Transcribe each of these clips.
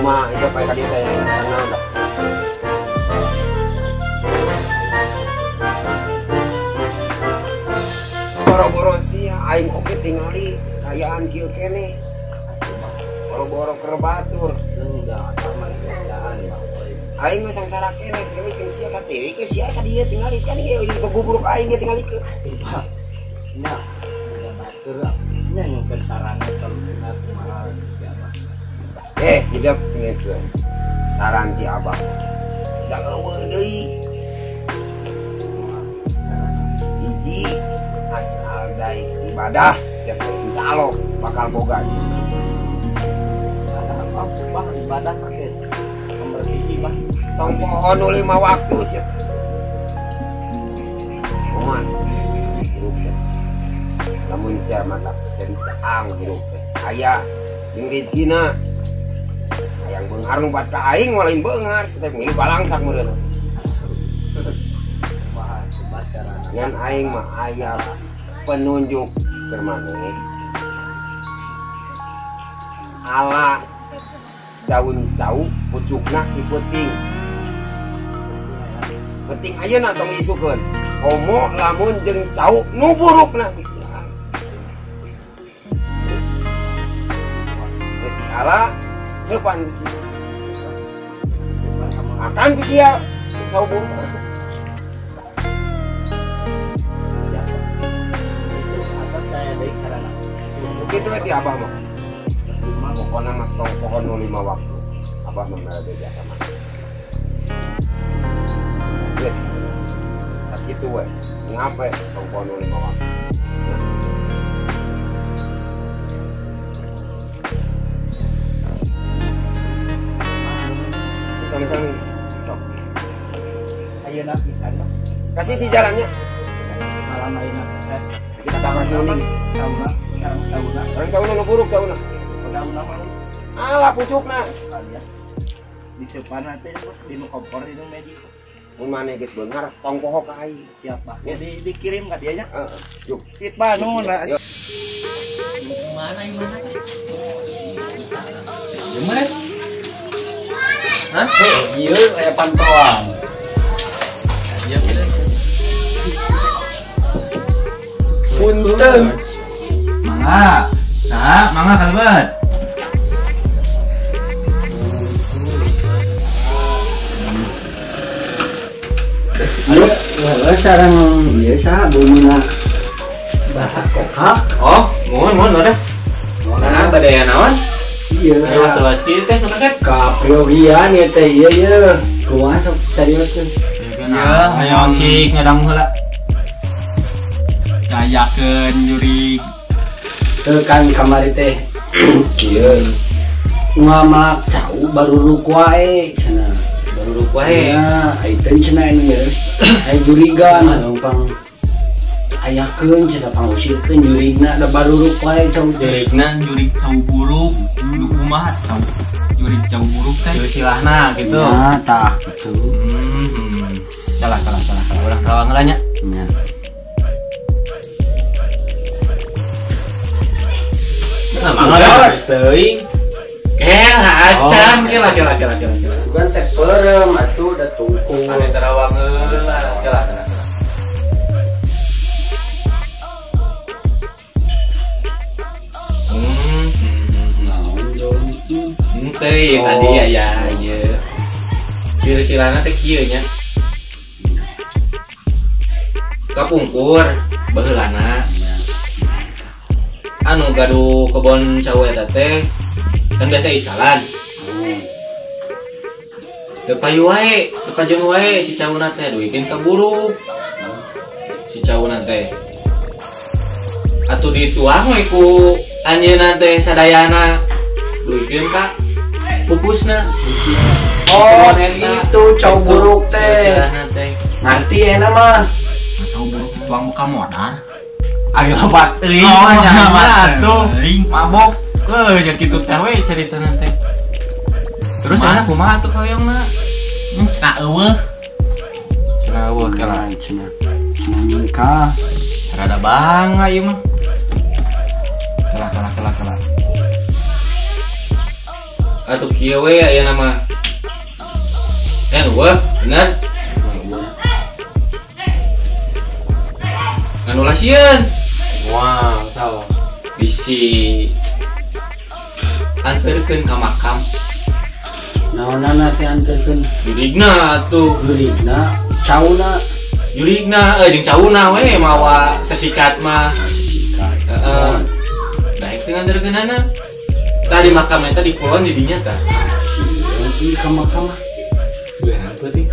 mah itu pakai dia teh karena udah boro-boro sih aing oke tingali kayaan kieu kene boro-boro keur batur enggak sama biasaan aing mah sangsara kene kene sia ka tiri ke sia ka dieu tingali kan ieu di guburuk aing ge tingali ke nya udah batur nya nyumpet sarana solusinya kumaha hidup ini tuh saran ti abang da eueuh deui hiji asal daik ibadah siap insyaallah bakal boga sih ada apa bah ibadah pakai nomor hiji bah tong pohon 5 waktu siap kuman hidup lamun sia mata jadi caang hidup aya jeung rezekina yang beunghar lumpat ka aing walain beunghar teh milih balangsak meureun ngan aing mah aya penunjuk keur maneh ala daun cau pucukna dipeuting penting ayeuna tong diisukeun homo lamun jeung cau nu burukna bisian geus ala sepan bisi akan bisia cau burukna gitu ya ti abah mah pokoknya mah tong pohon 5 waktu abah mah ada di mah yes sakitu we ngape tong pohon 5 waktu sami-sami sok ayeuna pisan bah kasih si jalannya malam ayeuna kita kamar kuning tauna orang cauna nu buruk cauna ala pucukna di sepana teh di nu kompor di nu meji mun maneh geus beunghar tong poho ka aing siapa jadi dikirim ka dianya yuk sit bah nu mana gimana hah ieu aya pantauan ya punten mangga kalimat ayo sareng ieu sa bumina bahak kokak oh mohon udah nah badaya naon iya ayo sawas kieu teh sakit kapriorian ieu teh ieu kumaha sok serius teh ya ayo cik ngadang heula ngayakeun juri tekan kamari teh ieu ngamak cau baru ruk wae cenah baru ruk wae ya ayeuna cenah ieu aya jurigan numpang ayakeun cenah pangusirkeun jurigna da baru ruk wae cau jurigna jurig cau buruk nu kumaha cau jurig cau buruk teh silahna gitu ya tah kitu salah ulah terawang heula nya nya mangga teuing acan kela bukan teh perem atuh da tungku ane terawang heula kela naon dong teh tadi ya ieu ciri-cirana teh kieu nya kapungkur baheulana anu gaduh kebon cau eta teh kan biasa isalan teu payu wae teu pajeung wae si cauna teh duikeun ka buruk si cauna teh atuh dituang we ku anjeunna teh sadayana duikeun ka pupusna oh itu cau buruk teh ngerti enak mah cau buruk tuang muka modal ayo lebat euy atuh mabok ya kitu teh we caritana teh terus cenah kumaha tuh hoyongna tak eueuh cenah eueuh kala cenah nikah rada bangga ieu mah kala atau kieu we aya nama. Wah, bener. Anu lasieun. Wow, tahu. Bisi anterkeun ka makam. Naonana teh anterkeun? Jurigna tuh, Jurigna, cauna. jurigna jeung cauna we mawa sasikat mah. Heeh. Daek teh anterkeunana. Tadi makam eta di kulon di dinya tah. Sieun ka makam. Beurang penting.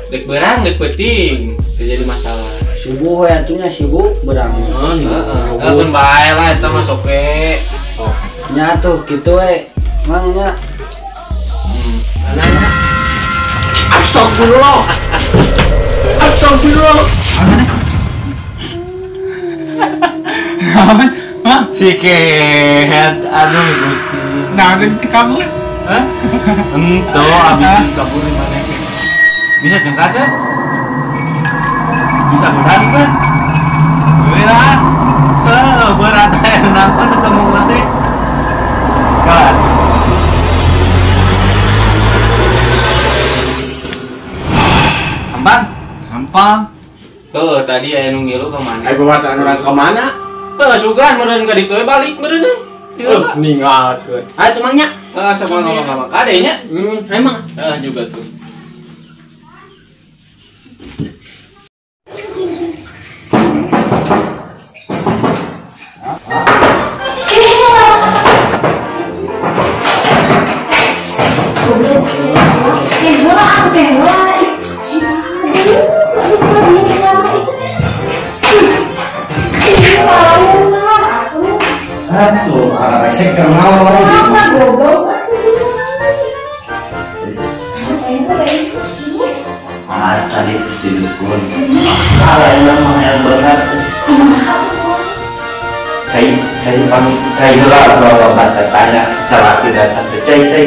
Dek beurang dek penting. Terjadi masalah. Subuh ya atunya sibuk berang. Heeh. Pun bae lah eta mah sok we. Oh. Nya tuh kitu we. Mangnya. Anana. Astagfirullah. Astagfirullah. Siket, aduh Gusti. Nah, nanti kamu. Hah? Ento abis kabur di mana? Bisa jengkat ya? Bisa berat kan? Berat. Berat aja kenapa ketemu mati? Kan? Ambang? Gampang. Tuh tadi aya nu ngilu ke mana? Ayo bawa orang ke mana? Sugan meureun ka ditu balik meureun. Ninggalkeun. Ah itu mangnya. Sama ngomong ada nya. Emang. Juga tuh. Aduh, resek kenal tadi terus didukun. Kalau memang yang benar, saya gelar bahwa bata tanya salah tidak tapi cai.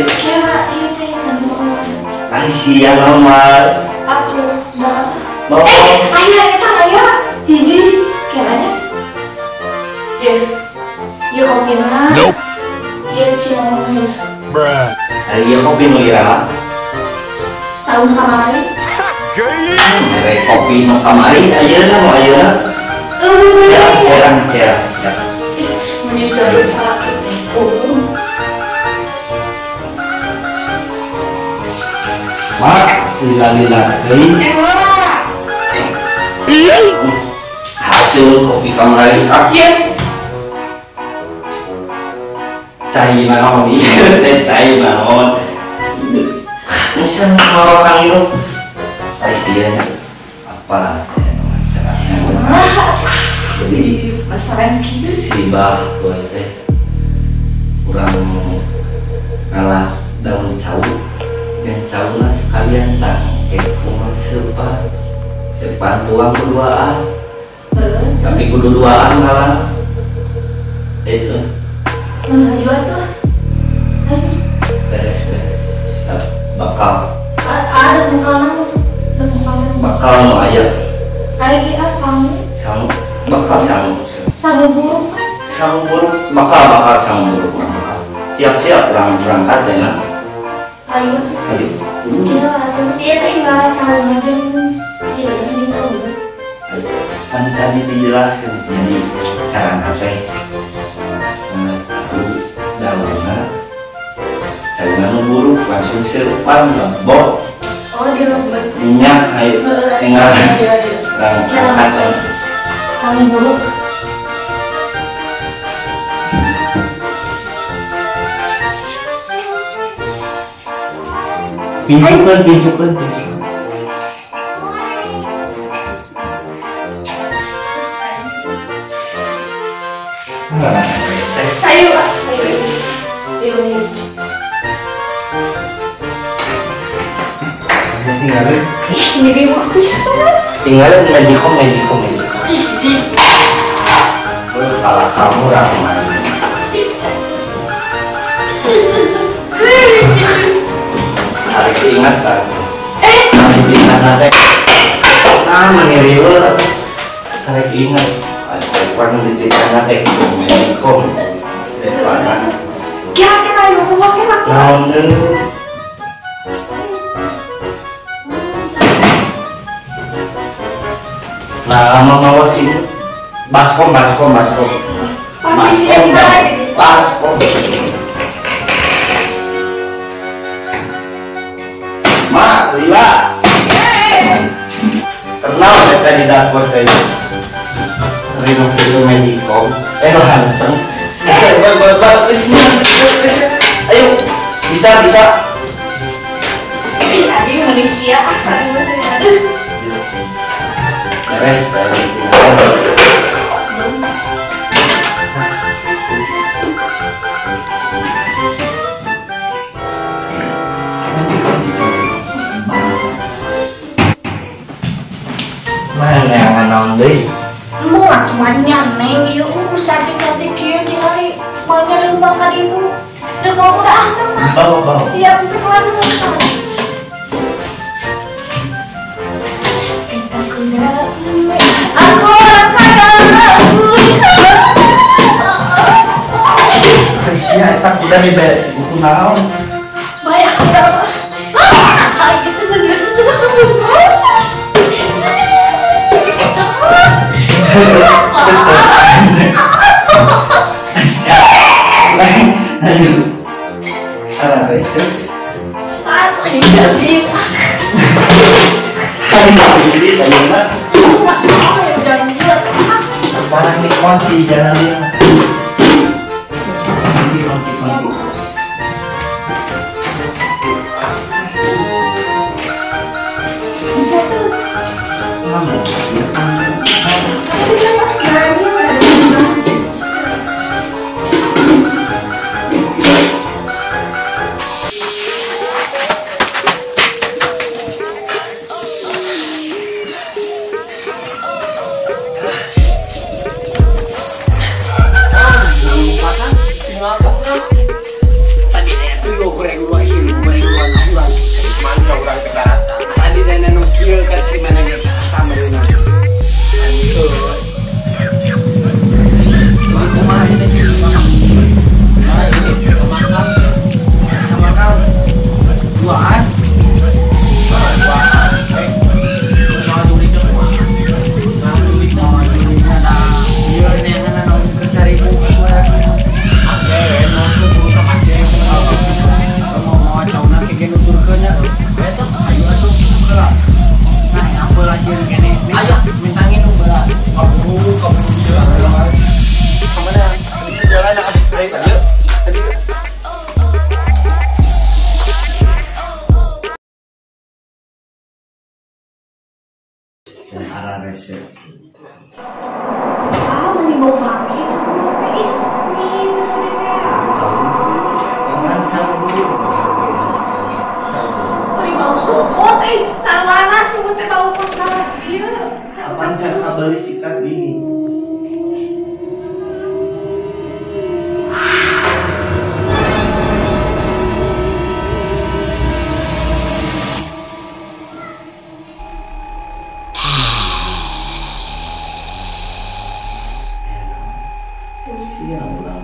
Kali siang nomor. Ayah kita ayah hiji kayaknya. Ya kopi mana? Ya cuma. Iya kopi nu ira. Tahun kemarin. Kopi nu kamari ayeuna mau ayeuna. Cerang. Menjadi salah kita. Mak, lila deui. Hasil kopi kamari. Iya. Cai naon ieu teh cai naon. Bisa ngorokang itu. Ai dia apa caranya. Jadi Masalah gitu. sibah tuh teh. Urang ngalah daun cau. Dan cauna sekalian tang kumaha sepan tuang berduaan. Tapi kudu duaan ngalah. Itu Ayo tuh. Ayo. beres bakal Ada makanan. bakal nu aya Ada sangu. bakal sangu Buruk. buruk bakal sangu buruk siap berangkat ya. Ayo. Iya, dia tinggal calon aja. Iya, ini tahu. Kan tadi dijelaskan jadi cara kafe daunnya buruk langsung serupan ngebok Oh, dia lembut. minyak air tinggal angkat Sangu buruk. pinjukan Ayo, Pak. Ayo. tinggalin Ini mau bisa. medikom kalau kamu ramai hari ingat kan nanti ingat meniriwa tarik ingat ada di titik nanti medikom depan Kira-kira ayo pokoknya laki. Naon deui? Nah, lama ngawasin baskom. Permisi yang salah ini. Baskom. Ma, Lila. Kenal ya tadi dapur tadi. Rino film Magicom. Langsung. Ayo, bisa. Tadi manusia apa itu? Beres, mana yang naon deui? Muat manyan neng ieu cantik kieu kieu manya leumbang ka ditu. Teu mau udah mah. Bawa. Iya tuh sekolah dulu. Aku Sia eta kuda di buku naon? banyak sama. Itu begitu Ayo. Ara wes. Ini tayangna. Barang dikunci jangan lihat. Kunci. Bisa tuh. Tadi itu yo goreng dua nahuran. Mana orang ketarasan. Tadi dan anu kieu kan di mana ge sama dengan. Itu. Mana mah ini makan. Nah ini makan. Sama kau. Duaan. Dua duit semua. Nah duit ada. Ieu nih anu ke 1000 Mau pakai ini bau sumut, sarwana sih teh bau kos banget ieu. Kapan cara beli sikat gini?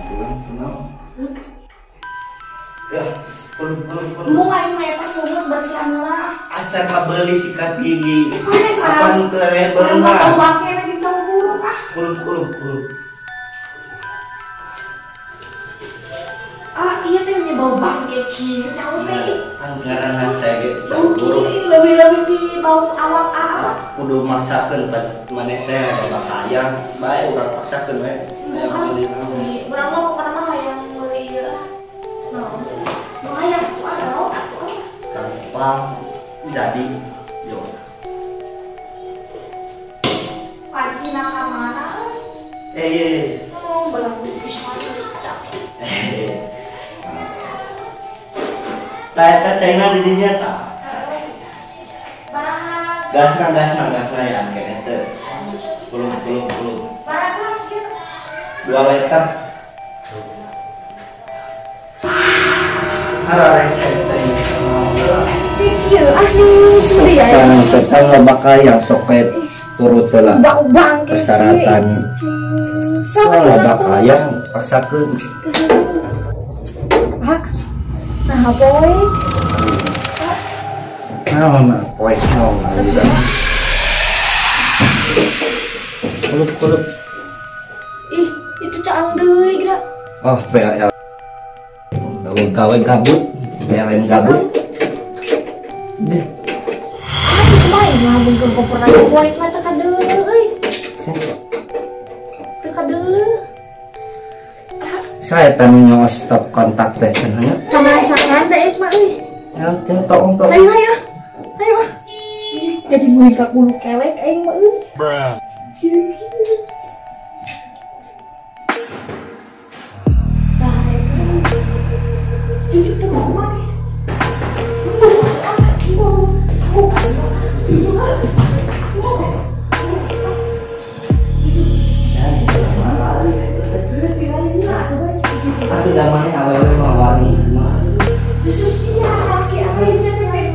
Pulang kenal. Ya, pulang. Mau main pas sumut bersihan lah. Acara beli sikat gigi. Mana Kapan ke Sarang bau bangke lagi buruk ah. Pulang. Iya teh nya bau bangke kieu cau teh. Anggaran cewek Mungkin lebih di bau awak. kudu maksakeun pas maneh teh bakayang bae urang paksakeun we aya beli naon. Urang mah pokona mah hayang meuli ieu. Naon? Nu hayang tuh ada atuh. Gampang jadi yo. Pacina ka mana? Belum bisa. Eta China di dinya ta. Barang Gasna ya kene teh. Pulung. barang kelas gitu. 2 liter. Ara resep teh. Pikir sudah ya. Sekarang bakal yang soket turut lah. Bau bang Persyaratan. Soalnya bakal yang paksakeun. kumaha poe? Mah poe naon aja. Kulup. Ih, itu caang deui geura. Oh, bea ya. Gawe gabut, bea lain gabut. Deh. Ah, kumaha ngabungkeun koper poe mah teu kadeuleu euy. Teu kadeuleu. Saya tanya stop kontak teh cenanya. Kamasangan daek mah euy. Ya, tong. Ayo. Ih, jadi muika kudu kelek aing mah euy. Cuci rumah nih. Aku damane awewe mah wani. Khususnya sakit apa yang bisa terjadi?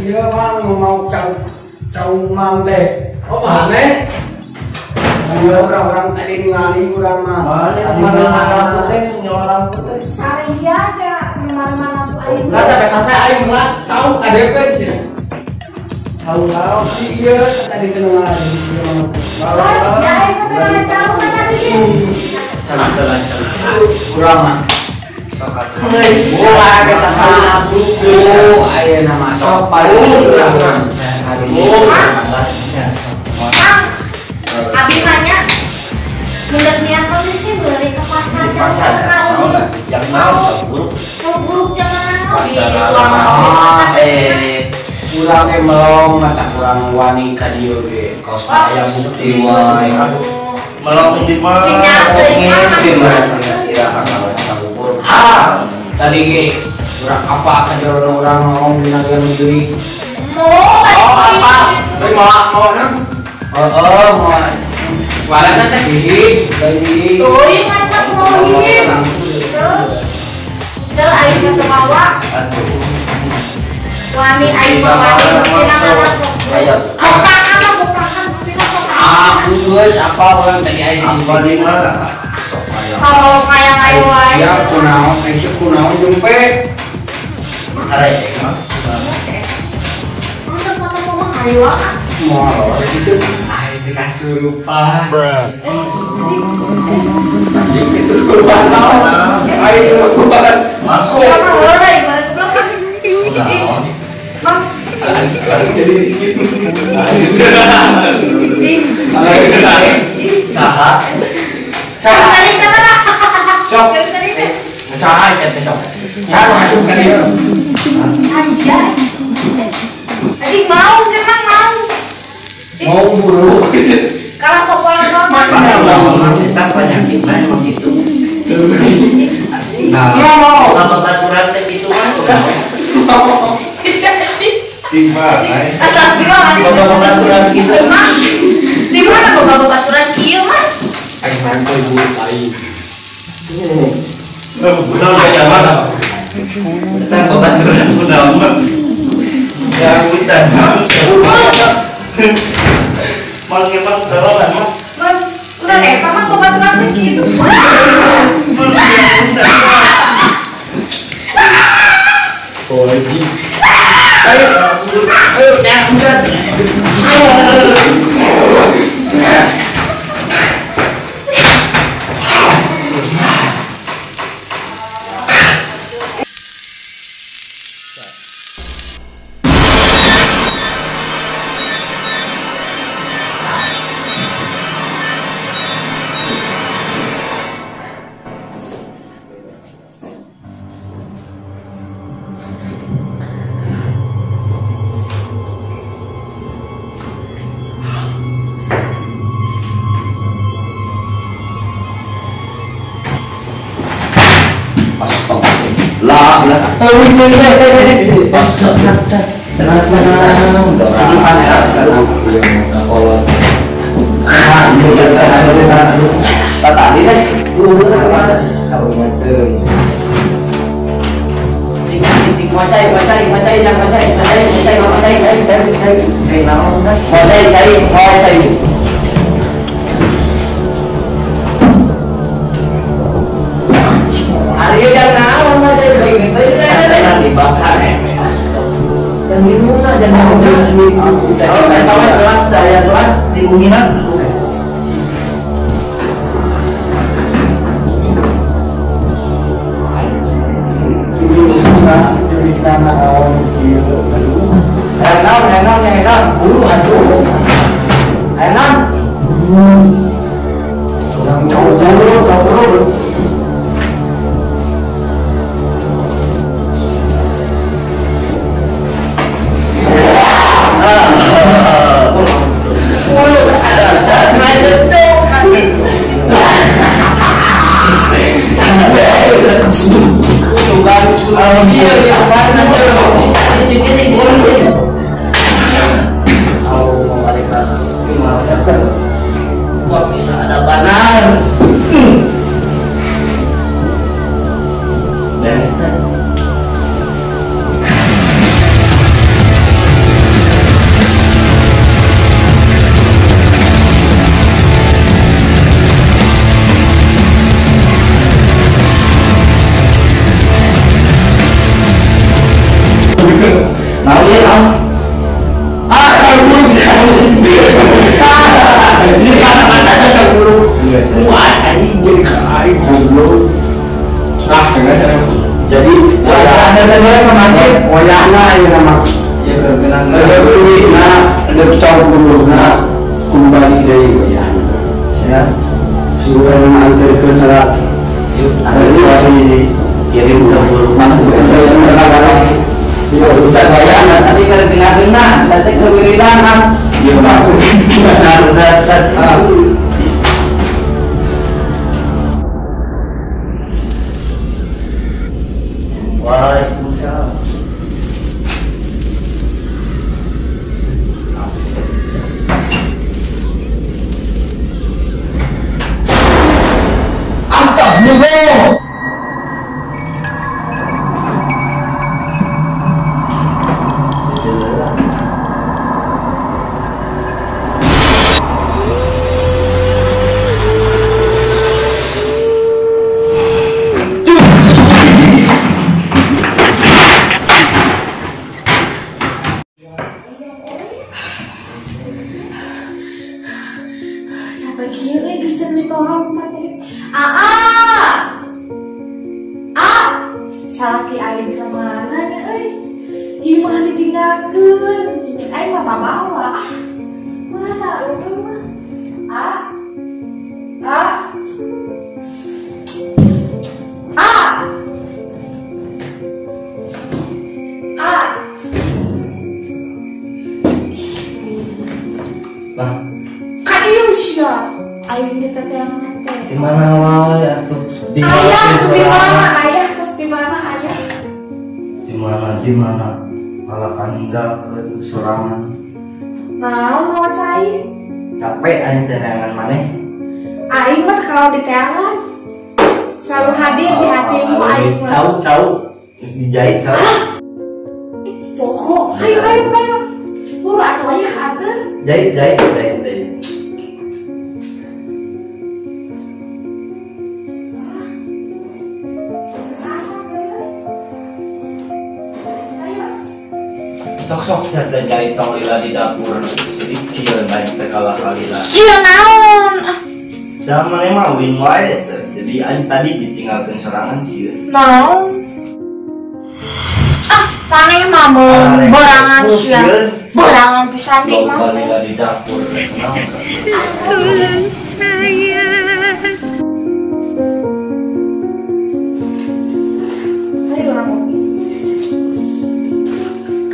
Iya bang, mau cau mang deh. Oh mana? Iya orang-orang tadi ningali orang mah. Mana orang teh Sari aja, mana-mana tuh aing. Nggak sampai aing mah cau kadekeun sih. Tahu sih iya tadi kenal. Bos, ya aing mah teu jauh mah tadi. Tenang. Kurang mah. Bola kita salah buku, ayo nama sok paling hari ini. Bang, abi nanya, mendet niat kondisi beli ke pasar Yang mau buruk. Kalau buruk jangan di Kurang melong mata kurang wani ka dieu ge. Kos aya bukti wae. Melong di mana? Tadi ge urang apa kajarono urang ngomong dina geus deui. Apa? Beuh mau nang? Mau. Warana teh deui. Tuh, mantap mau ini. Tuh, aing mah bawa. Wani aing mah wani Aku geus apa orang tadi aing apa di mana? kalau kayak wae. Ya kunaon, kunaon jumpe. Are mah. Untuk foto-foto hariwa. Mau itu. Aing teh kasurupan. Anjing itu kurban naon? Aing kurban. Masuk. Apa boleh ibarat belakang. Bang, Jadi gitu. Saha? tadi kata lah. Cok. Tadi teh. Saha teh cok. Saha masuk ka dieu. Asia. Tadi mau memang mau. Mau buru. Kalau popolan doang. Kita penyakit memang gitu. Nah, Ya mau. apa baturan teh itu mah? Timba, ai. Atau gimana? Bapak baturan gitu. Mas, di mana bapak baturan kieu mas? Aing mantoi buru aing. Udah enggak mana? Kita baturan udah mah. Ya udah. Mang terowongan mah. Mas, udah mah bapak baturan kieu. Ayo, jangan udah. Jadi ada memakai wayahna ya nama ya berkenan ada campurna kembali dari wayahna ya sudah mengantar ke salat ada di kirim campur mana sekarang ya udah wayahna tadi kalau tengah-tengah tadi kewiridan ya benar Waalaikumsalam. Astagfirullah. Salaki aing ke mana ya ieu mah ditinggalkeun aing mah bawa mana itu mah Bang, kadieu sia aing diteteangan teh di mana wae atuh di ayah di mana ayah terus di mana ayah di mana malah paninggalkeun sorangan naon mau cai capek aing terangan maneh aing mah kalau diteangan selalu hadir di hatimu aing mah cau geus dijahit cau Joko ayo buru atuh ayah hadir jahit sok janda jahit tong lila di dapur jadi sieun lain teh kalah kalila sia naon da maneh mah win wae teh jadi aing tadi ditinggalkeun sorangan sieun naon maneh mah berangan sia berangan pisan di mah kalila di dapur ayo orang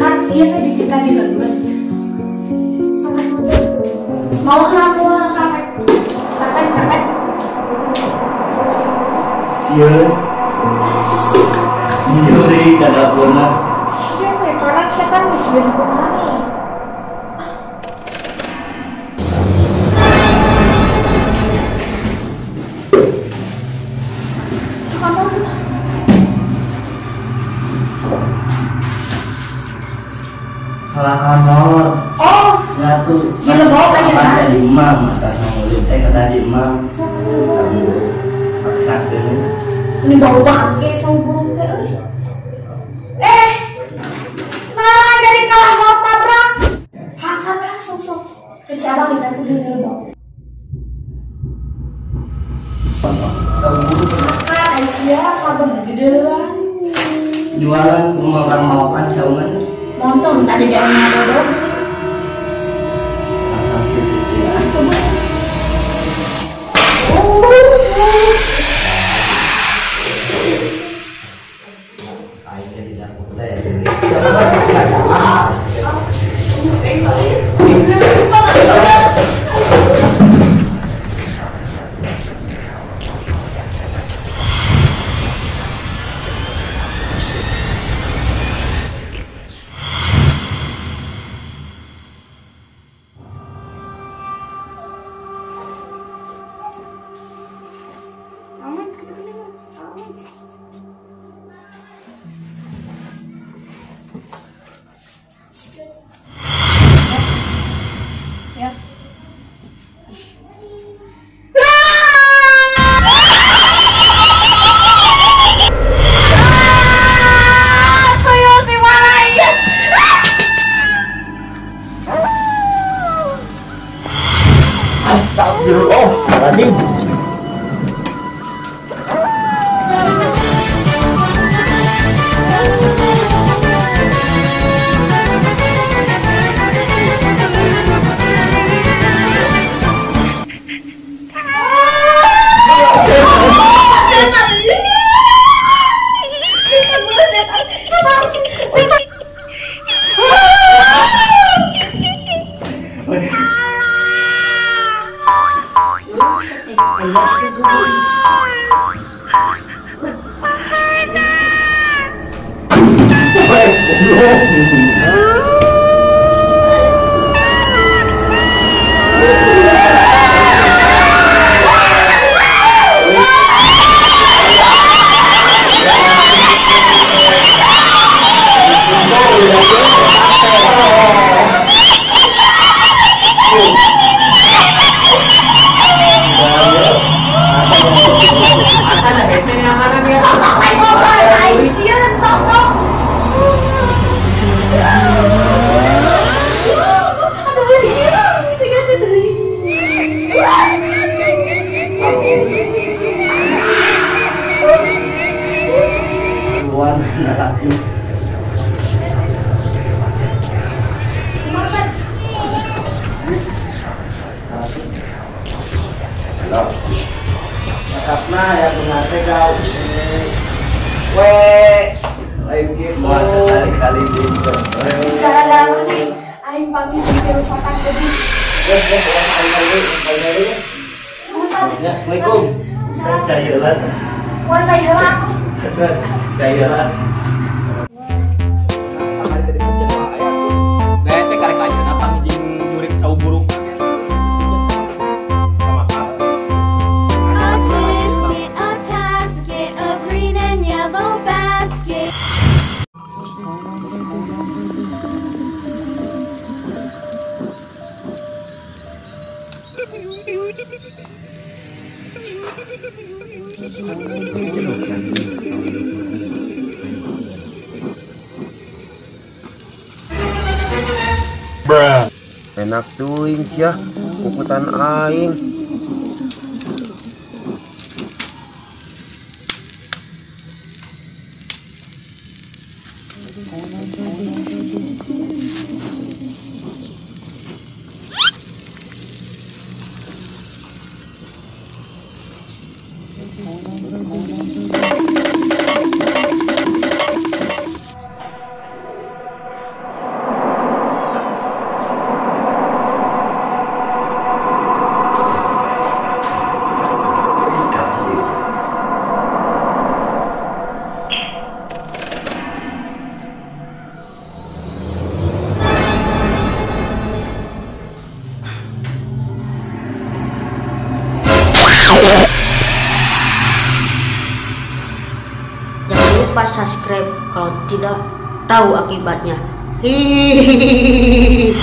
kan iya tadi kita dilelet mau kamu karpet sieun ieu deui ka dapurna iya teh orang setan geus beun kumaha tadi emang kamu paksakan. Ini bau bangke bau burung teh euy. Nah dari kalah mau tabrak. Hakan sok-sok. Cek abang kita kudu dulu. Hakan Aisyah kabar gedean. Jualan rumah orang mau kan saungan. Montong tadi dia ngadodong. Astagfirullahaladzim. Karena ya pengantin kau lagi mau sekali-kali gitu. Gara-gara mana? Aing panggil di perusahaan jadi. Assalamualaikum. Cairan. Wah cairan. Cairan. Enak tuing sih ya, kukutan aing. Jangan lupa subscribe kalau tidak tahu akibatnya. Hihihi.